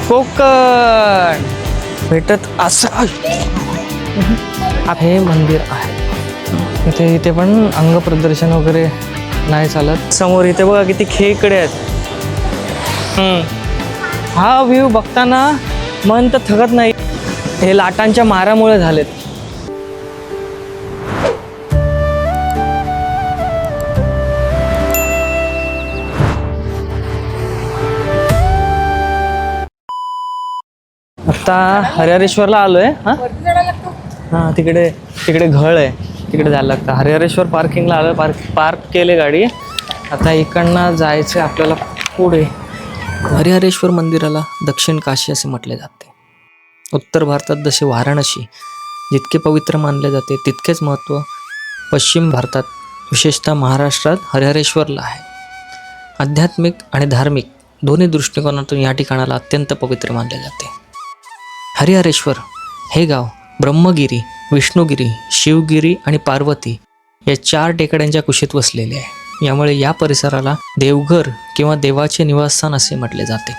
कोकण भेटत असं हे मंदिर आहे. इथे पण अंग प्रदर्शन वगैरे नाही चालत. समोर इथे बघा किती खेकडे आहेत. हा व्ह्यू बघताना मन तर थकत नाही. हे लाटांच्या मारामुळे झालेत. आता हरिहरेश्वरला आलोय. हा तिकडे तिकडे घळ आहे, तिकडे जायला लागतं. हरिहरेश्वर पार्किंगला आलोय. पार्क केले गाडी. आता इकडनं जायचं आपल्याला पुढे. हरिहरेश्वर मंदिराला दक्षिण काशी असे म्हटले जाते. उत्तर भारतात जसे वाराणसी जितके पवित्र मानले जाते तितकेच महत्त्व पश्चिम भारतात विशेषतः महाराष्ट्रात हरिहरेश्वरला आहे. आध्यात्मिक आणि धार्मिक दोन्ही दृष्टिकोनातून या ठिकाणाला अत्यंत पवित्र मानले जाते. हरिहरेश्वर हे गाव ब्रह्मगिरी, विष्णुगिरी, शिवगिरी आणि पार्वती या 4 टेकड्यांच्या कुशीत वसलेले आहे. यामुळे या परिसराला देवघर किंवा देवाचे निवासस्थान असे म्हटले जाते.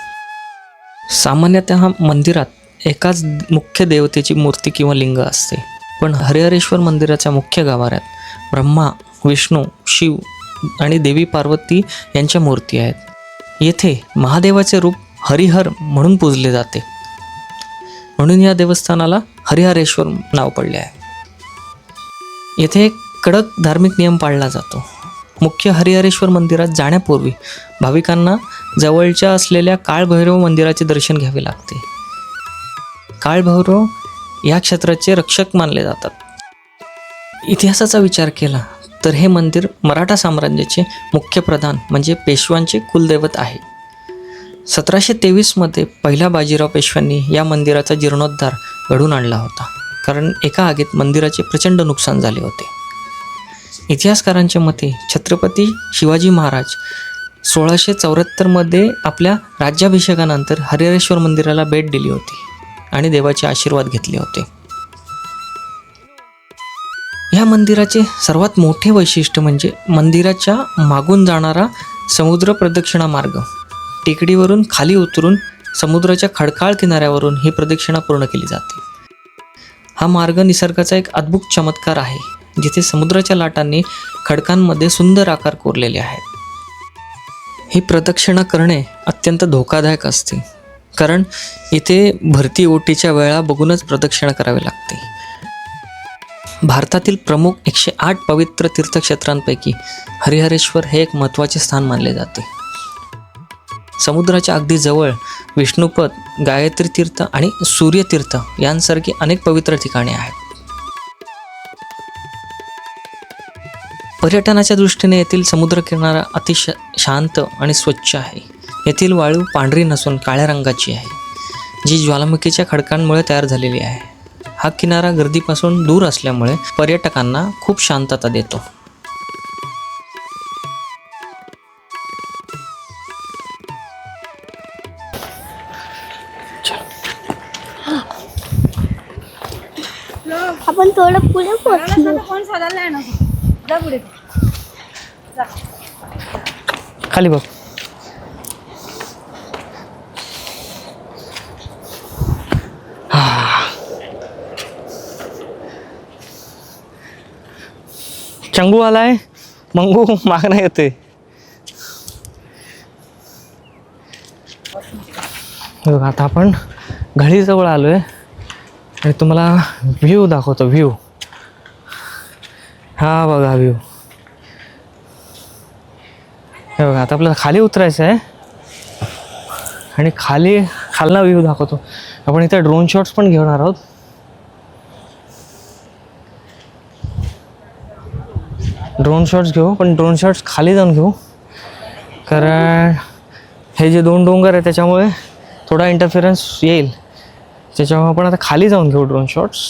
सामान्यतः मंदिरात एकाच मुख्य देवतेची मूर्ती किंवा लिंग असते. पण हरिहरेश्वर मंदिराच्या मुख्य गाभाऱ्यात ब्रह्मा, विष्णू, शिव आणि देवी पार्वती यांच्या मूर्ती आहेत. येथे महादेवाचे रूप हरिहर म्हणून पूजले जाते. म्हणून या देवस्थानाला हरिहरेश्वर नाव पडले आहे. येथे एक कडक धार्मिक नियम पाळला जातो. मुख्य हरिहरेश्वर मंदिरात जाण्यापूर्वी भाविकांना जवळच्या असलेल्या काळभैरव मंदिराचे दर्शन घ्यावे लागते. काळभैरव या क्षेत्राचे रक्षक मानले जातात. इतिहासाचा विचार केला तर हे मंदिर मराठा साम्राज्याचे मुख्य प्रधान म्हणजे पेशव्यांचे कुलदैवत आहे. 1723 मध्ये पहिल्या बाजीराव पेशव्यांनी या मंदिराचा जीर्णोद्धार घडवून आणला होता. कारण एका आगीत मंदिराचे प्रचंड नुकसान झाले होते. इतिहासकारांच्या मते छत्रपती शिवाजी महाराज 1674 मध्ये आपल्या राज्याभिषेकानंतर हरिहरेश्वर मंदिराला भेट दिली होती आणि देवाचे आशीर्वाद घेतले होते. या मंदिराचे सर्वात मोठे वैशिष्ट्य म्हणजे मंदिराच्या मागून जाणारा समुद्र प्रदक्षिणा मार्ग. टेकडीवरून खाली उतरून समुद्राच्या खडकाळ किनाऱ्यावरून ही प्रदक्षिणा पूर्ण केली जाते. हा मार्ग निसर्गाचा एक अद्भुत चमत्कार आहे, जिथे समुद्राच्या लाटांनी खडकांमध्ये सुंदर आकार कोरलेले आहेत. ही प्रदक्षिणा करणे अत्यंत धोकादायक असते, कारण इथे भरती ओटीच्या वेळा बघूनच प्रदक्षिणा करावी लागते. भारतातील प्रमुख 108 पवित्र तीर्थक्षेत्रांपैकी हरिहरेश्वर हे एक महत्त्वाचे स्थान मानले जाते. समुद्राच्या अगदी जवळ विष्णुपद, गायत्री तीर्थ आणि सूर्यतीर्थ यांसारखी अनेक पवित्र ठिकाणे आहेत. पर्यटनाच्या दृष्टीने येथील समुद्रकिनारा अतिशय शांत आणि स्वच्छ आहे. येथील वाळू पांढरी नसून काळ्या रंगाची आहे, जी ज्वालामुखीच्या खडकांमुळे तयार झालेली आहे. हा किनारा गर्दीपासून दूर असल्यामुळे पर्यटकांना खूप शांतता देतो. आपण थोडं पुढे पोहोचलो. खाली बघ. चंगू आलाय, मंगू मागणं येते. आता आपण घळीजवळ आलोय आणि तुम्हाला व्ह्यू दाखवतो. व्ह्यू हा बघा व्ह्यू. हे बघा, आता आपल्याला खाली उतरायचं आहे आणि खालना व्ह्यू दाखवतो. आपण इथे ड्रोन शॉट्स पण घेणार आहोत. ड्रोन शॉट्स घेऊ, पण ड्रोन शॉट्स खाली जाऊन घेऊ, कारण हे जे 2 डोंगर आहे त्याच्यामुळे थोडा इंटरफेरन्स येईल. त्याच्यामुळे आपण आता खाली जाऊन घेऊ ड्रोन शॉट्स.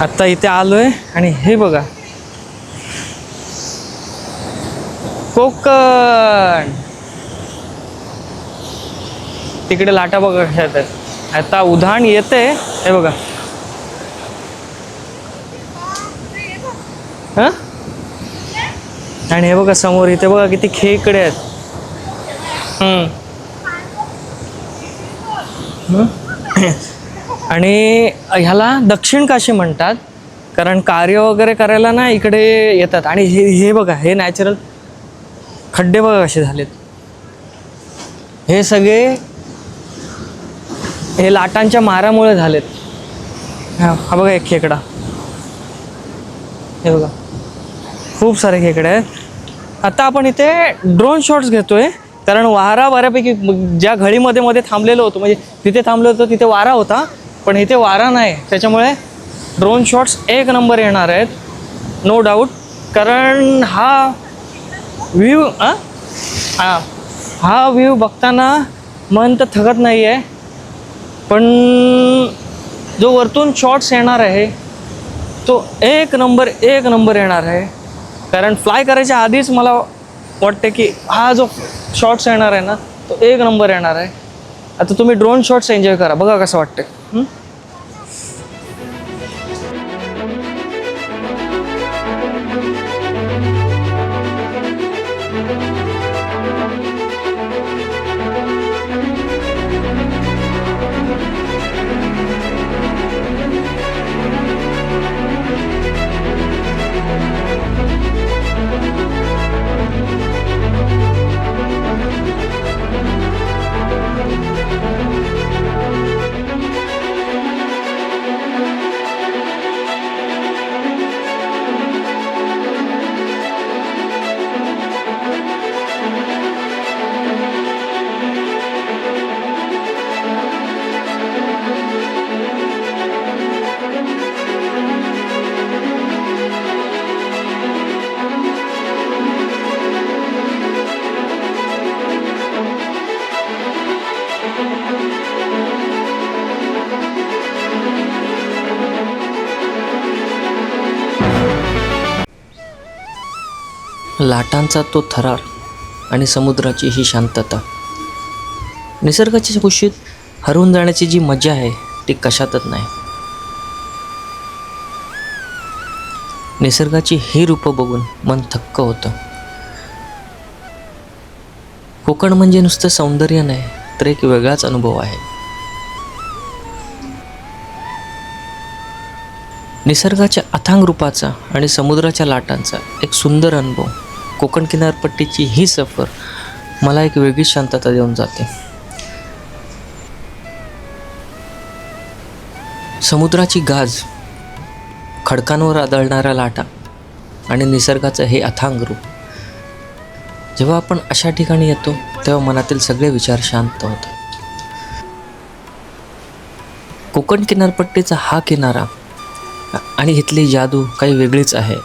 आत्ता इथे आलोय आणि हे बघा कोकण. तिकडे लाटा बघा कशा येतात. आता उधाण येते हे बघा. हा आणि हे बघा समोर इथे बघा किती खेकडे आहेत. आणि ह्याला दक्षिण काशी म्हणतात कारण कार्य वगैरे करायला ना इकडे येतात. आणि हे बघा हे नॅचरल खड्डे बघा कसे झालेत. हे सगळे हे लाटांच्या मारामुळे झालेत. हा बघा एक खेकडा. हे बघा खूप सारे खेकडे आहेत. आता आपण इथे ड्रोन शॉट्स घेतोय कारण वारा बऱ्यापैकी ज्या घळीमध्ये मध्ये थांबलेलो होतो म्हणजे तिथे थांबलो होतो तिथे वारा होता पण इथे वारा नाही. त्याच्यामुळे ड्रोन शॉट्स एक नंबर येणार आहेत नो डाऊट. कारण हा व्ह्यू हा व्ह्यू बघताना मन तर थकत नाही आहे पण जो वरतून शॉट्स येणार आहे तो एक नंबर येणार आहे. कारण फ्लाय करायच्या आधीच मला वाटते की हा जो शॉट्स येणार आहे ना तो एक नंबर येणार आहे. आता तुम्ही ड्रोन शॉट्स एन्जॉय करा बघा कसं वाटतं. लाटांचा तो थरार आणि समुद्राची ही शांतता, निसर्गाच्या कुशीत हरवून जाण्याची जी मजा आहे ती कशातच नाही. निसर्गाची ही रूपं बघून मन थक्क होतं. कोकण म्हणजे नुसतं सौंदर्य नाही तर एक वेगळाच अनुभव आहे. निसर्गाच्या अथांग रूपाचा आणि समुद्राच्या लाटांचा एक सुंदर अनुभव. कोकण किनारपट्टीची ही सफर मला एक वेगळीच शांतता देऊन जाते. समुद्राची गाज, खडकांवर आदळणाऱ्या लाटा आणि निसर्गाचं हे अथांग रूप. जेव्हा आपण अशा ठिकाणी येतो तेव्हा मनातील सगळे विचार शांत होतात. कोकण किनारपट्टीचा हा किनारा आणि इथली जादू काही वेगळीच आहे.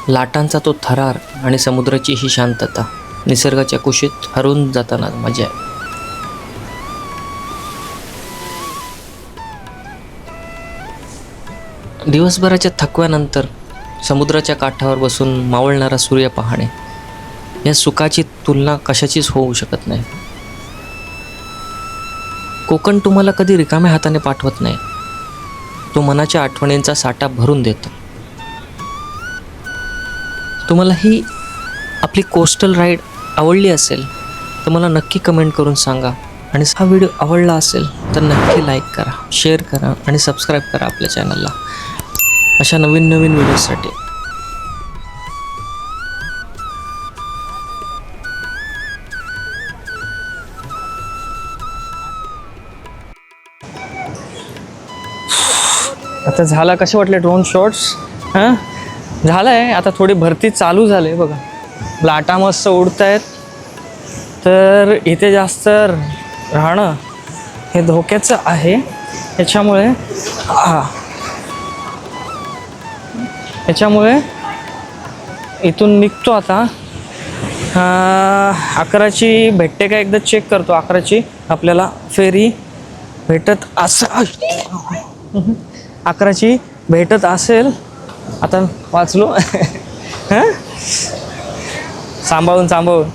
लाटांचा तो थरार आणि समुद्राची ही शांतता, निसर्गाच्या कुशीत हरवून जाताना मजा आहे. दिवसभराच्या थकव्यानंतर समुद्राच्या काठावर बसून मावळणारा सूर्य पाहणे, या सुखाची तुलना कशाचीच होऊ शकत नाही. कोकण तुम्हाला कधी रिकाम्या हाताने पाठवत नाही. तो मनाच्या आठवणींचा साठा भरून देतो. तुम्हाला ही आपली कोस्टल राईड आवडली असेल तर मला नक्की कमेंट करून सांगा. आणि हा व्हिडिओ आवडला असेल तर नक्की लाईक करा, शेअर करा आणि सबस्क्राईब करा आपल्या चॅनलला अशा नवीन व्हिडिओसाठी. आता झाला, कसे वाटले ड्रोन शॉट्स? हां झालं आहे. आता थोडी भरती चालू झाली आहे बघा. लाटा मस्त उडत आहेत. तर इथे जास्त राहणं हे धोक्याचं आहे. याच्यामुळे इथून निघतो आता. 11ची भेटते का एकदा चेक करतो. 11ची आपल्याला फेरी भेटत असं 11ची भेटत असेल. आता वाचलो. हां सांभाळून सांभाळून.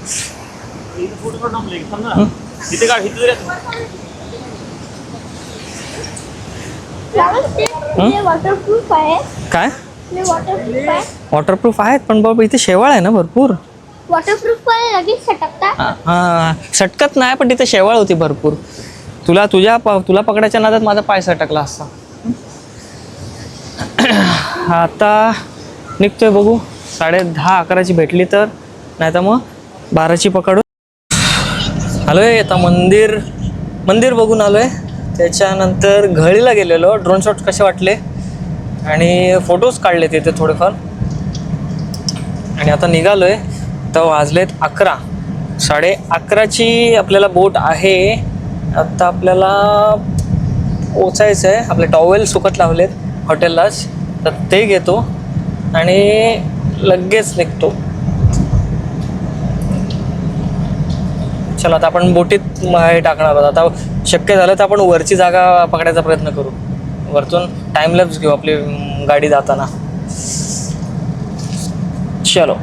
वॉटरप्रूफ आहे. काय वॉटरप्रूफ आहे. वॉटरप्रूफ आहेत पण बाबा इथे शेवाळ आहे ना भरपूर. वॉटरप्रूफ आहे लगेच सटकता. हां सटकत नाही पण तिथे शेवाळ होती भरपूर. तुला पकडायच्या नादात माझा पाय सटकला असता. आता निघतोय बघू 10:30 11ची भेटली तर, नाही तर मग 12ची पकडू. आलोय आता मंदिर बघून आलोय. त्याच्यानंतर घळीला गेलेलो. ड्रोन शॉट कसे वाटले आणि फोटोज काढले तिथे थोडेफार. आणि आता निघालोय तर वाजलेत 11. 11:30ची आपल्याला बोट आहे. आता आपल्याला पोचायचं आहे. आपले टॉवेल सुकत लावलेत हॉटेललाच, तर ते घेतो आणि लगेच निघतो. चला आता आपण बोटीत हे टाकणार आहोत. आता शक्य झालं तर आपण वरची जागा पकडायचा प्रयत्न करू. वरतून टाइम लॅप्स घेऊ आपली गाडी जाताना. चलो.